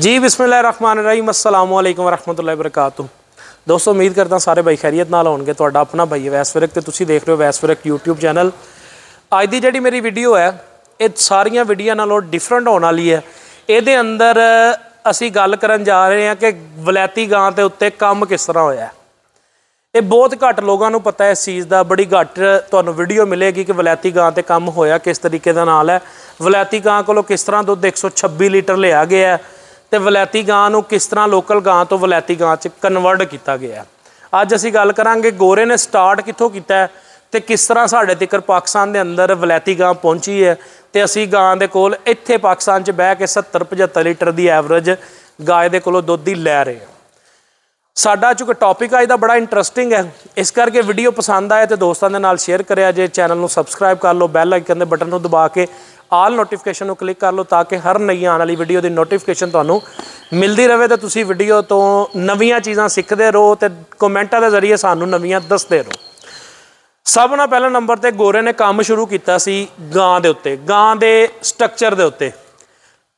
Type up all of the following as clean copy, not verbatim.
जी बिस्मिल्लाहिर्रहमानिर्रहीम अस्सलाम वालेकुम वरहमतुल्लाहि वबरकातुहू। दोस्तों उम्मीद करता सारे भाई खैरियत नाल होणगे। तुहाडा अपना भाई वैस विरक ते तुसीं देख रहे हो वैस विरक यूट्यूब चैनल। अज दी जिहड़ी मेरी वीडियो है ये सारियां वीडियो नालों डिफरेंट होने वाली है। इहदे अंदर असीं गल करन जा रहे हैं कि वलैती गां दे उत्ते काम किस तरह होया। ये बहुत घट लोगों को पता है इस चीज़ का, बड़ी घट तुहानूं वीडियो मिलेगी कि वलैती गां ते काम होया किस तरीके दे नाल है। वलैती गां कोलों किस तरह दुध 126 लीटर लिया गया है तो वलैती गां नूं किस तरह लोकल गां तो वलैती गां च कन्वर्ट किया गया। अज असीं गल करांगे गोरे ने स्टार्ट कित्थों कीता है ते किस तरह साडे तिकर पाकिस्तान दे अंदर वलैती गां पहुंची है ते असीं गां दे कोल इत्थे पाकिस्तान च बह के 70-75 लीटर की एवरेज गाय दे कोलों दुध दी लै रहे हैं। साडा चूंकि टॉपिक अज दा बड़ा इंटरस्टिंग है, इस करके वीडियो पसंद आए तो दोस्तों के नाल शेयर करिया जे। चैनल नूं सबसक्राइब कर लो, बैल आइकन के बटन नूं दबा के आल नोटिफिकेशन को क्लिक कर लो ताकि हर नई आने वाली वीडियो की नोटिफिकेशन तुहानूं मिलती रहे तो तुसीं वीडियो तो नवीं चीज़ां सीखते रहो तो कमेंटां के जरिए सानूं नवीं दसते रहो। सब नाल पहला नंबर ते गोरे ने काम शुरू किया सी गां दे उत्ते, गां दे स्ट्रक्चर दे उत्ते।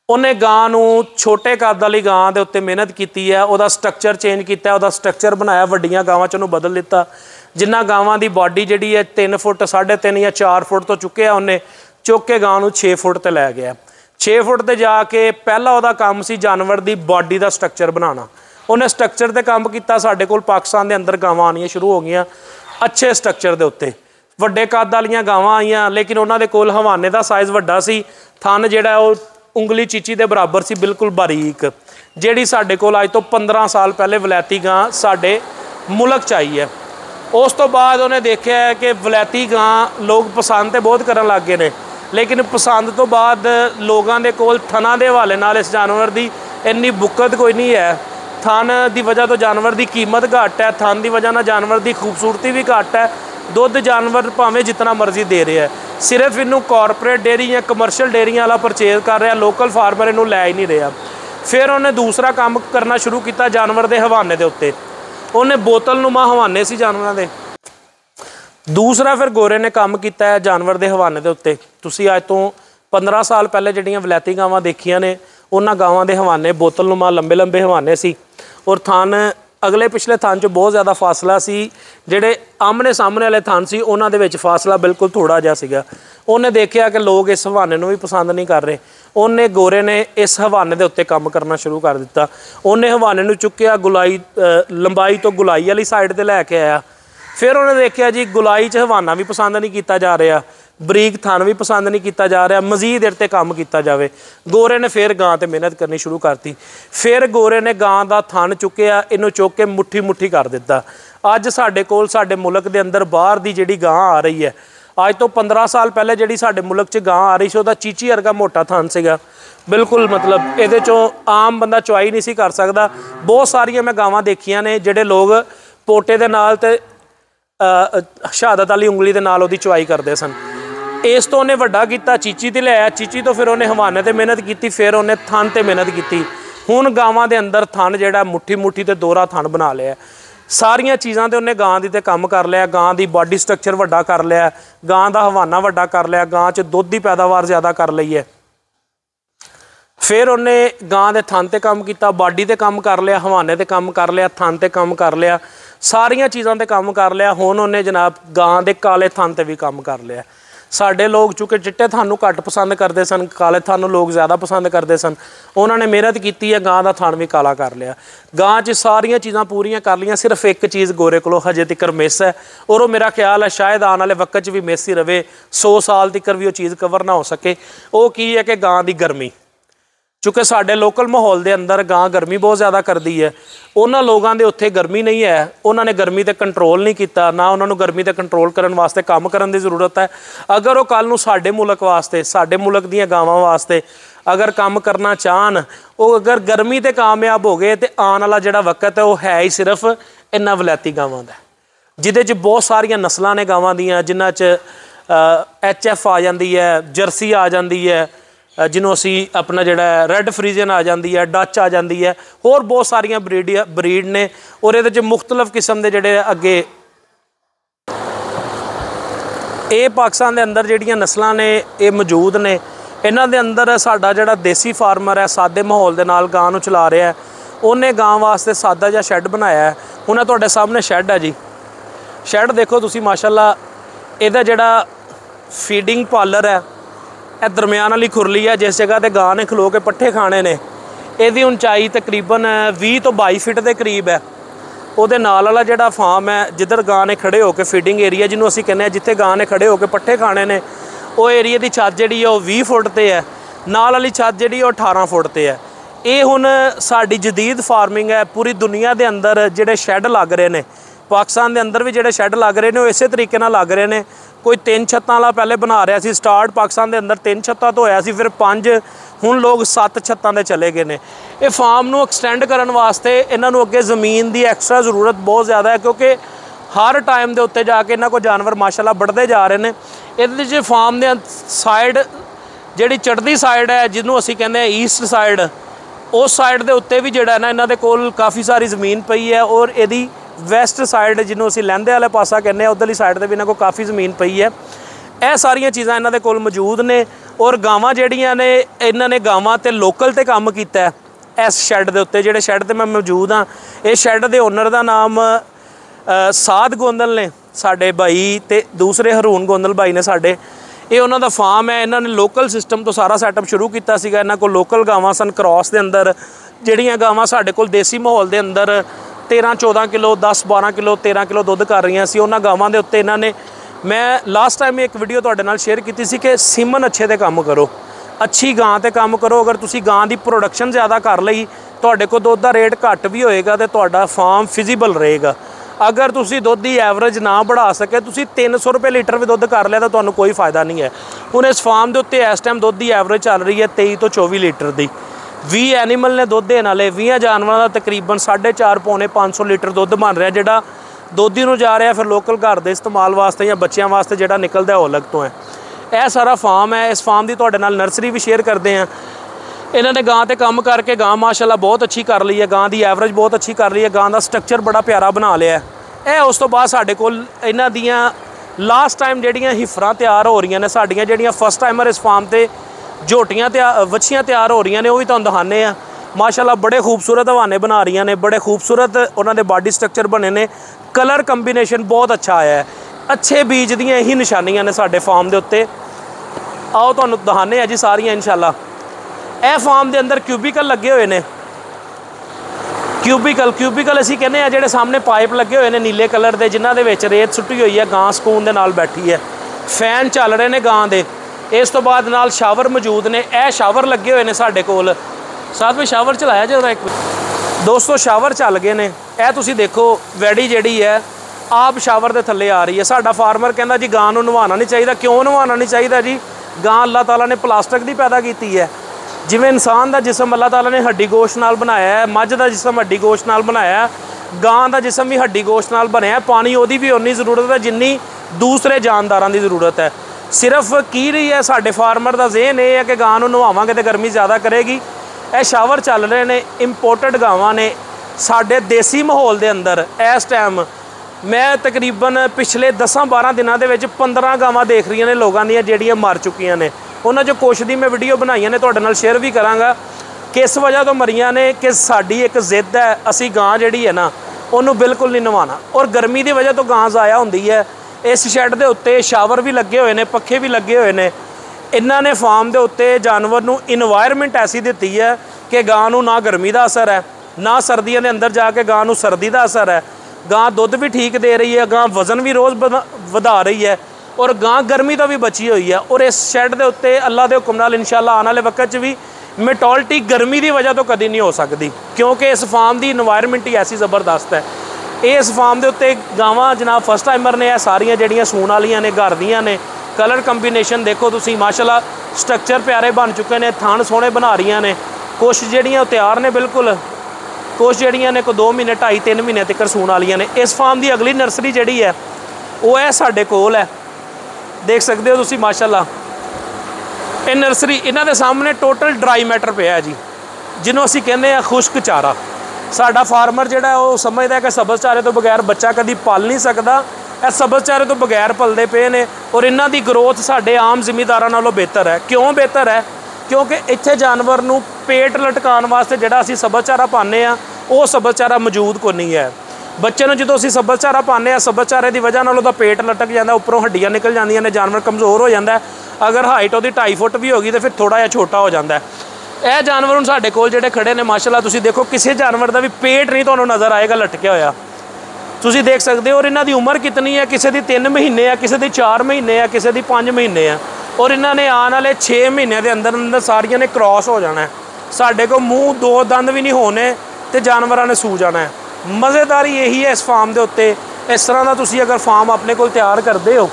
उन्हें गां नूं छोटे कद वाली गां दे उत्ते मेहनत की है, उहदा स्ट्रक्चर चेंज किया, उहदा स्ट्रक्चर बनाया, वड्डियां गावां च उहनूं बदल दिता। जिन्हां गावां दी बॉडी जिहड़ी है 3 फुट 3.5 या 4 फुट तो चुक्या, उन्हें चुक के गां नूं 6 फुट ते लै गया। 6 फुट ते जाके पहला उहदा काम सी जानवर दी बॉडी दा स्ट्रक्चर बनाना। उन्हें स्ट्रक्चर ते काम किया। साडे कोल पाकिस्तान दे अंदर गावां आनियां शुरू हो गईयां अच्छे स्ट्रक्चर दे उत्ते, वड्डे कद वालियां गावां आईयां, लेकिन उन्हां दे कोल हवाने दा साइज़ वड्डा सी, थन जिहड़ा ओह उंगली चीची दे बराबर सी, बिल्कुल बारीक, जिहड़ी साडे कोल अज तो 15 साल पहले वलैती गां साडे मुल्क च आई है। उस तो बाद उन्हें देखा है कि वलैती गां लोग पसंद तो बहुत करन लग गए ने, लेकिन पसंद तो बाद लोगों के कोल थना के हवाले नाल इस जानवर की इन्नी बुकत कोई नहीं है। थन की वजह तो जानवर की कीमत घट है, थन की वजह नाल जानवर की खूबसूरती भी घट है। दुध जानवर भावें जितना मर्जी दे रहा है, सिर्फ इनू कॉरपोरेट डेयरी या कमर्शियल डेयरियां वाला परचेज कर रहा, लोकल फार्मर इनू लै ही नहीं रहा। फिर उन्हें दूसरा काम करना शुरू किया जानवर के हवाने के उत्ते। उन्हें बोतल नुमा हवाने से जानवरों के। दूसरा फिर गोरे ने काम किया है जानवर के हवाने के उत्ते। तुसीं अज तो 15 साल पहले जिहड़ियां वलैती गावां देखियां ने, उन्हां गावां के हवाने बोतल नुमा लंबे लंबे हवाने सी और थन अगले पिछले थन च बहुत ज़्यादा फासला सी। जिहड़े आमने सामने वाले थन सी उन्हां दे विच फासला बिल्कुल थोड़ा जिहा सीगा। उन्हें देखा कि लोग इस हवाने नूं भी पसंद नहीं कर रहे। उन्हें गोरे ने इस हवाने के उत्ते काम करना शुरू कर दिता। उन्हें हवाने नूं चुक्या, गुलाई लंबाई तो गुलाई वाली साइड ते लैके आया। फिर उन्हें देखा जी गुलाई च हवाना भी पसंद नहीं किया जा रहा, बरीक थन भी पसंद नहीं किया जा रहा, मजीद इहदे ते काम किया जाए। गोरे ने फिर गां ते मेहनत करनी शुरू करती। फिर गोरे ने गां दा थन चुक्या, इनू चुक के मुट्ठी मुट्ठी कर दिता। अज साडे कोल साडे मुल्क दे अंदर बाहर दी जिहड़ी गां आ रही है, अज तो 15 साल पहले जिहड़ी साडे मुल्क च गां आ रही सी उहदा चीची वर्गा मोटा थन सीगा, बिल्कुल मतलब इहदे चों आम बंदा चुआई नहीं सी कर सकदा। बहुत सारियां मैं गावां देखियां ने जिहड़े लोग पोटे दे नाल ते शहादत वाली उंगली के नाल उहदी चुआई करते सन। इस तो उन्हें वड्डा किया, चीची ते लिया, चीची तो फिर उन्हें हवाने ते मेहनत की, फिर उन्हें थन ते मेहनत की। हुण गावां दे अंदर थन जिहड़ा मुट्ठी मुट्ठी ते दोहरा थन बना लिया। सारियां चीज़ां ते उन्हें गां दी ते काम कर लिया, गां दी बॉडी स्ट्रक्चर वड्डा कर लिया, गां दा हवाना वड्डा कर लिया, गां च दुध की पैदावार ज़्यादा कर लई है। फिर उन्हें गां दे थन ते काम किया, बॉडी ते काम कर लिया, हवाने ते काम कर लिया, थन ते काम कर लिया, सारियां चीज़ां ते काम कर लिया। हुण उन्हें जनाब गां दे काले थन ते भी काम कर लिया। साडे लोग चूँकि चिट्टे थन नूं घट पसंद करते सन, काले थन नूं लोग ज़्यादा पसंद करते सन। उन्होंने मेहनत की है, गां दा थन भी काला कर लिया। गां च सारियां चीज़ां पूरियां कर लियां, सिर्फ एक चीज़ गोरे कोलों हजे तक मिस है और वो मेरा ख्याल है शायद आने वाले वक्त भी मिस ही रहे, 100 साल तक भी वो चीज़ कवर ना हो सके। वो की है कि गां दी गर्मी। चूँकि साडे लोकल माहौल के अंदर गां गर्मी बहुत ज़्यादा करती है, उन्होंने लोगों के उत्थे गर्मी नहीं है, उन्होंने गर्मी ते कंट्रोल नहीं किया, ना उन्होंने गर्मी ते कंट्रोल करने वास्ते काम करने की जरूरत है। अगर वो कल नूं साडे मुल्क वास्ते, साडे मुल्क दीयां गावां वास्ते अगर काम करना चाहन, वो अगर गर्मी ते कामयाब हो गए तो आने वाला जिहड़ा वक्त है वो है ही सिर्फ इन्हां वलैती गावां दा, जिहदे च बहुत सारियां नस्लां ने गावां दीयां, जिन्हां च HF आ जाती है, जर्सी आ जाती है, जिन्हों असी अपना जिहड़ा रैड फ्रीजन आ जाती है, डच आ जाती है, होर बहुत सारियां ब्रीड ने और ये मुख्तलिफ किस्म के जिहड़े अगे ये पाकिस्तान के अंदर जिहड़ियां नस्लां ने ये मौजूद ने। इन्हां दे अंदर साडा जिहड़ा देसी फार्मर है सादे माहौल दे नाल गां नूं चला रहा है, उन्हें गां वास्ते सादा जिहा शैड बनाया है। हुण तुहाडे सामने शैड है जी, शैड देखो तुसी माशाअल्लाह। इहदा जिहड़ा फीडिंग पार्लर है यह दरम्यान वाली खुरली है, जिस जगह ते गां ने खलो के पट्ठे खाने ने। इहदी ऊंचाई तकरीबन 20 तो 22 फिट के करीब है। ਉਹਦੇ ਨਾਲ वाला ਜਿਹੜਾ फार्म है जिधर गां ने खड़े होकर फीडिंग एरिया जिन्हों असीं कहने जिथे गां ने खड़े होकर पट्ठे खाने ने, वो एरिए की छत जी 20 फुट पर है, नाल वाली छत जी 18 फुट पर है। ये हुण साडी जदीद फार्मिंग है। पूरी दुनिया के अंदर जिहड़े शैड लग रहे हैं, पाकिस्तान के अंदर भी जिहड़े शैड लग रहे हैं वो इस तरीके नाल लग रहे हैं। कोई 3 छत्तां वाला पहले बना रहा सी, स्टार्ट पाकिस्तान के अंदर 3 छत्तां तो होया सी, फिर 5, हुण लोग 7 छत्तां ते चले गए ने। ये फार्म नूं एक्सटेंड करन वास्ते इन्हां नूं अगे ज़मीन की एक्स्ट्रा जरूरत बहुत ज़्यादा है, क्योंकि हर टाइम के उत्ते जाके इन्हां कोल जानवर माशाअल्लाह बढ़ते जा रहे हैं। इहदे च फार्म दे साइड जिहड़ी चढ़दी साइड है जिन्हों असीं कहने ईस्ट साइड, उस साइड के उत्ते भी जिहड़ा ना इन्हां दे कोल काफ़ी सारी ज़मीन पई है, और इहदी वैस्ट साइड जिन्हों असीं लहंदे वाले पासा कहने उधरली साइड पर भी इन्हां कोल काफ़ी ज़मीन पई है। यह सारियां चीज़ां इन्हां दे कोल मौजूद ने। और गावां जिहड़ियां ने इन्हां ने गावां ते लोकल ते काम कीता है इस शैड दे उत्ते, जिहड़े शैड ते मैं मौजूद हाँ। इस शैड दे ओनर दा नाम साद गोंदल ने साडे भाई, ते दूसरे हरून गोंदल भाई ने साडे। ये उन्हां दा फार्म है। इन्हां ने लोकल सिस्टम तो सारा सैटअप शुरू किया सीगा। इन्हां कोल लोकल गावां सन क्रॉस के अंदर, जिहड़ियां गावां साडे कोल देसी माहौल के अंदर 13-14 किलो 10-12 किलो 13 किलो दुੱਧ कर रही सी। उन्हां गावां दे उत्ते इन्हां ने, मैं लास्ट टाइम एक वीडियो तुहाडे नाल शेयर की सी कि सीमन अच्छे ते काम करो, अच्छी गां ते काम करो। अगर तुसी गां की प्रोडक्शन ज़्यादा कर लई, तुहाडे कोल दुੱਧ दा रेट घट भी होएगा तो तुहाडा फार्म फिजिबल रहेगा। अगर तुसी दुੱਧ की एवरेज ना बढ़ा सके, तुसी 300 रुपये लीटर भी दुੱਧ कर लिया तो तुहानूं कोई फायदा नहीं है। हुण इस फार्म के उत्ते इस टाइम दुੱਧ की एवरेज चल रही है 23 तो 24 लीटर की। 20 एनीमल ने दुੱਧ देने वाले, 20 जानवरों का तकरीबन 450-500 लीटर दुੱਧ बन रहा, जिहड़ा दोधी नूं जा रहा, फिर लोकल घर के इस्तेमाल वास्ते या बच्चों वास्ते जिहड़ा निकलदा वो अलग तो है। यह सारा फार्म है। इस फार्म की तुहाडे नाल नर्सरी भी शेयर करते हैं। इन्हां ने गां ते काम करके गां माशाअल्लाह बहुत अच्छी कर ली है, गां की एवरेज बहुत अच्छी कर ली है, गां का स्ट्रक्चर बड़ा प्यारा बना लिया है। उस तो बाद साडे कोल इन्हां दियां लास्ट टाइम जिहड़ियां हिफरां तैयार हो रही ने, साडियां जिहड़ियां फस्ट टाइमर इस फार्म ते झोटियां वछियां तैयार हो रही ने, वो भी तुहानूं दिखाने आ। माशाअल्लाह बड़े खूबसूरत हवाने बना रही ने, बड़े खूबसूरत उन्होंने बॉडी स्ट्रक्चर बने ने, कलर कंबीनेशन बहुत अच्छा आया है। अच्छे बीज दियां यही निशानियां ने साडे फार्म के उत्ते। आओ तुहानूं दिखाने आ जी सारियां इंशाअल्लाह। यह फार्म के अंदर क्यूबिकल लगे हुए हैं। क्यूबिकल असीं कहने आ जिहड़े सामने पाइप लगे हुए हैं नीले कलर के, जिन्हां दे विच रेत सुट्टी हुई है, गां सकून दे नाल बैठी है, फैन चल रहे हैं गां दे। इस तो बाद नाल शावर मौजूद ने। यह शावर लगे हुए हैं साडे कोल। साथ में शावर चलाया जरा एक दोस्तों, शावर चल गए ने। यह तुसीं देखो वैड़ी जिहड़ी है आप शावर के थल्ले आ रही है। साडा फार्मर कहता जी गां नूं नवाना नहीं चाहिए। क्यों नवाना नहीं चाहिए जी? गां अल्लाह ताला ने प्लास्टिक की पैदा की है। जिवें इंसान का जिसम अल्लाह ताला ने हड्डी गोश्त नाल बनाया है, मझ का जिसम हड्डी गोश्त नाल बनाया है, गां का जिसम भी हड्डी गोश्त नाल बनया। पानी उहदी भी उन्नी ज़रूरत है जिन्नी दूसरे जानदारां की ज़रूरत है। सिर्फ की रही है साडे फार्मर का ज़हन ये है कि गां नूं नवावांगे तो गर्मी ज़्यादा करेगी। यह शावर चल रहे हैं। इंपोर्टेड गावां ने साडे देसी माहौल के अंदर। इस टाइम मैं तकरीबन पिछले 10-12 दिनों के 15 गावां देख रही ने लोगों दी जिहड़ियां मर चुकियां ने। उन्होंने जो कुछ दी मैं वीडियो बनाई ने तुहाडे नाल शेयर भी करांगा। किस वजह तो मरियां ने कि साडी एक जिद है, असी गां जिहड़ी है ना उन्होंने बिल्कुल नहीं नवाना, और गर्मी की वजह तो गां ज़ाया होंदी है। इस शैड के उत्ते शावर भी लगे हुए हैं, पखे भी लगे हुए हैं। इन्हां ने फार्म के उत्ते जानवर नूं इन्वायरमेंट ऐसी दी है कि गां नूं ना गर्मी का असर है, ना सर्दियों के अंदर जाके गां नूं सर्दी का असर है। गां दुੱਧ भी ठीक दे रही है, गां वज़न भी रोज़ वधा रही है, और गां गर्मी तो भी बची हुई है। और इस शैड के उत्ते अल्लाह के हुक्म नाल इंशाअल्लाह आने वाले वक्त भी मेटोलिटी गर्मी की वजह तो कभी नहीं हो सकती, क्योंकि इस फार्म की इन्वायरमेंट ही ऐसी ज़बरदस्त है। इस फार्म के उत्ते गावां जनाब फस्ट टाइमर ने, सारियां जिहड़ियां सूण वालियां ने, घर दियां ने। कलर कंबीनेशन देखो तुसीं, माशाअल्लाह स्ट्रक्चर प्यारे बन चुके हैं, थान सोहणे बना रही ने। कुछ जिहड़ियां तैयार ने बिल्कुल, कुछ जिहड़ियां ने 2 महीने 2.5-3 महीने तक सूण वालियां ने। इस फार्म की अगली नर्सरी जिहड़ी है वो है साडे कोल है, देख सकते हो तुसीं माशाअल्लाह। ये नर्सरी इन्हां दे सामने टोटल ड्राई मैटर पिया जी, जिन्हों असीं कहते हैं खुश्क चारा। साडा फार्मर जिहड़ा है वो समझदा है कि सब्ज़ चारे तो बगैर बच्चा कभी पल नहीं सकता। ਇਹ सब्ज़ चारे तो बगैर पलते पे ने, और इन्हां दी ग्रोथ साडे आम जिमीदारां नालों बेहतर है। क्यों बेहतर है? क्योंकि इत्थे जानवर नूं पेट लटकाउण वास्ते जिहड़ा असीं सब्ज़ चारा पाने आ वो सब्ज़ चारा मौजूद कोई नहीं है। बच्चे नूं जदों असीं सब्ज़ चारा पाने आ सब्ज़ चारे की वजह नाल उहदा पेट लटक जाता, उपरों हड्डियां निकल जांदियां ने, जानवर कमज़ोर हो जाता है। अगर हाइट उहदी 2.5 फुट भी होगी तो फिर थोड़ा जिहा छोटा हो जाता है। यह जानवर हुण साडे कोल जिहड़े खड़े ने माशाअल्लाह तुसीं देखो किसी जानवर का भी पेट नहीं तुहानूं नज़र आएगा लटकिया होया, तुसीं देख सकते हो। और इन्हां दी उम्र कितनी है, किसी दी 3 महीने है, किसी दी 4 महीने है, किसी दी 5 महीने है। और इन्हां ने आने वाले 6 महीनों के अंदर अंदर सारियां ने क्रॉस हो जाना है। साडे को मूँह 2 दंद भी नहीं होने तो जानवरां ने सू जाना है। मज़ेदारी यही है इस फार्म के उत्ते। इस तरह का तुसीं अगर फार्म अपने को तैयार करते हो,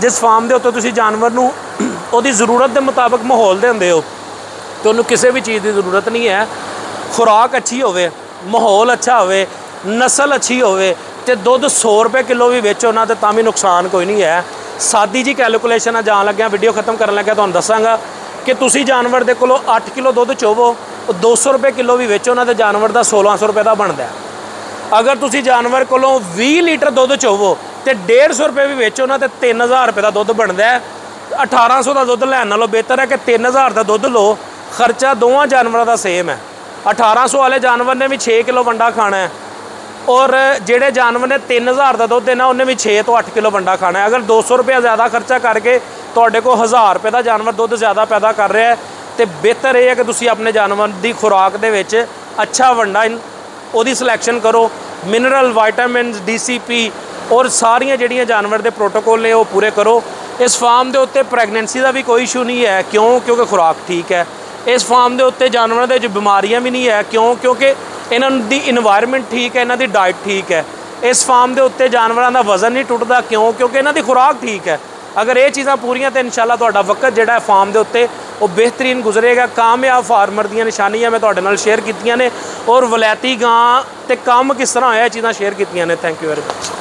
जिस फार्म के उत्ते तुसीं जानवर नूं उहदी ज़रूरत के मुताबिक माहौल देंदे हो, तो उन्होंने किसी भी चीज़ की ज़रूरत नहीं है। खुराक अच्छी होवे, माहौल अच्छा होवे, नस्ल अच्छी होवे ते दुध 100 रुपये किलो भी बेचो ना तो तां भी नुकसान कोई नहीं है। सादी जी कैलकुलेशन है, जान लग्या वीडियो खत्म करन लग्या तुहानूं दसांगा कि तुसीं जानवर दे कोलों 8 किलो दुध चोवो, 200 रुपये किलो भी बेचो ना तो जानवर का 1600 रुपये का बनता है। अगर तुसीं जानवर कोलों 20 लीटर दुध चोवो तो 150 रुपये भी बेचो ना तो 3000 रुपये का दुध बनता है। 1800 का दुध लैण नालों बेहतर है कि 3000 का दुध लो। खर्चा दोवां जानवरों का सेम है। 1800 वाले जानवर ने भी 6 किलो वंडा खाना है और जेड़े जानवर ने 3000 का दुध देना उन्हें भी 6 तो 8 किलो वंडा खाना है। अगर 200 रुपया ज़्यादा खर्चा करके तुहाडे कोल 1000 रुपये का जानवर दुध ज़्यादा पैदा कर रहा है तो बेहतर यह है कि तुसीं अपने जानवर की खुराक दे विच अच्छा वंडा ਉਹਦੀ सिलैक्शन करो। मिनरल वाइटामिन DCP और सारिया ਜਿਹੜੀਆਂ जानवर के प्रोटोकॉल ने वो पूरे करो। इस फार्म के उत्ते प्रैगनेंसी का भी कोई इशू नहीं है। क्यों? क्योंकि खुराक ठीक है। इस फार्म के उत्ते जानवरों के बीमारियां भी नहीं है। क्यों? क्योंकि इन्हां दी इन्वायरमेंट ठीक है, इन्हां दी डाइट ठीक है। इस फार्म के उत्ते जानवरों का वजन नहीं टुटदा। क्यों? क्योंकि इन्हां दी खुराक ठीक है। अगर ये चीज़ां पूरियां तो इंशाअल्लाह तुहाडा वक्त जिहड़ा है फार्म के उत्ते वो बेहतरीन गुजरेगा। कामयाब फार्मर दी निशानियां मैं तुहाडे नाल शेयर कीतियां ने और वलैती गां ते काम किस तरह होया चीज़ां शेयर कीतियां ने। Thank you very much.